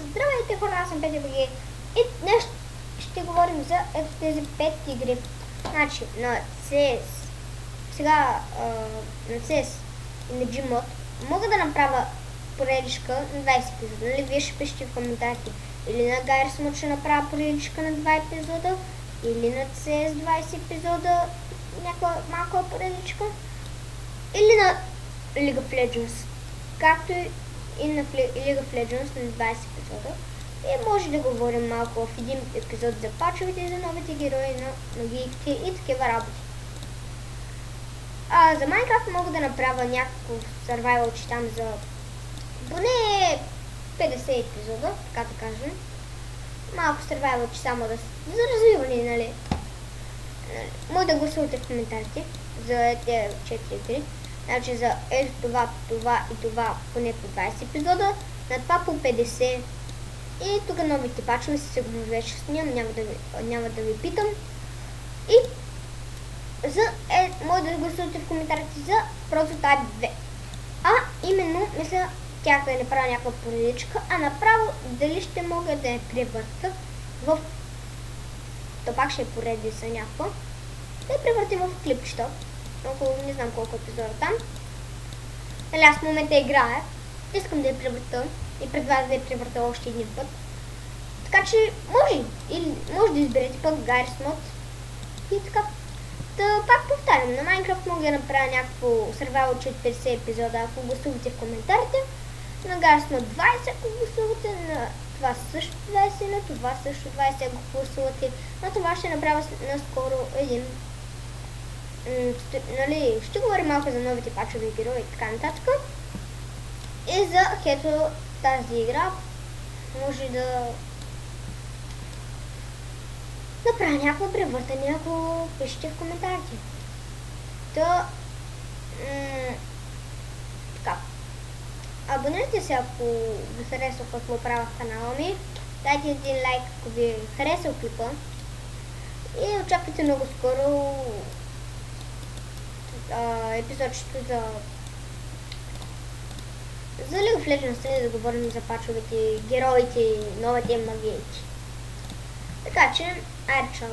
Здравейте хора, аз съм Петя БГ и днес ще говорим за тези 5 игри. Значи на CS, сега на CS и на Gmod мога да направя поредичка на 20 епизода. Нали, вие ще пишете в коментарите или на Gears ще направя поредичка на 2 епизода, или на CS 20 епизода, някаква малка поредичка, или на League of Legends, както и на League of Legends на 20 епизода. И може да говорим малко в един епизод за пачовете и за новите герои на магиите и такива работи. За Minecraft мога да направя някакво survival, че там за поне 50 епизода, така да кажем. Малко survival, че само за развиване, нали. Може да гласувате в коментарите за тези 4 игри. Значи за това и това поне по 20 епизода, на това по 50. И тук новите пачове си сигурно вече снимам, няма да ви питам. И може да гласувате в коментарите за Prototype 2. Именно, мисля, тях да не правя някаква поредичка, а направо дали ще мога да я превърта в... То пак ще е поредица някаква. Да я превъртим в клипчето. Около не знам колко епизода там. Нали, аз в момента играя. Искам да я превърта и пред вас да я превърта още един път. Така че може. Или може да изберете пък Gears Mod. И така. Пак повтарям, на Minecraft мога да направя някакво survival от 50 епизода, ако гласувате в коментарите. На Gears Mod 20, ако гласувате, на това също 20, на това също 20, ако гласувате. На това ще направя наскоро един. Нали, ще говорим малко за новите пачове герои и така нататък. И за хето тази игра може да направя някакво превъртане, ако пишете в коментарите. Така. Абонирайте се, ако ви харесва какво правя в канала ми. Дайте един лайк, ако ви е харесал клипа. И очаквайте много скоро епизодчето за League of Legends, да говорим за пачовете, героите и новите магиите. Така че, айде чао!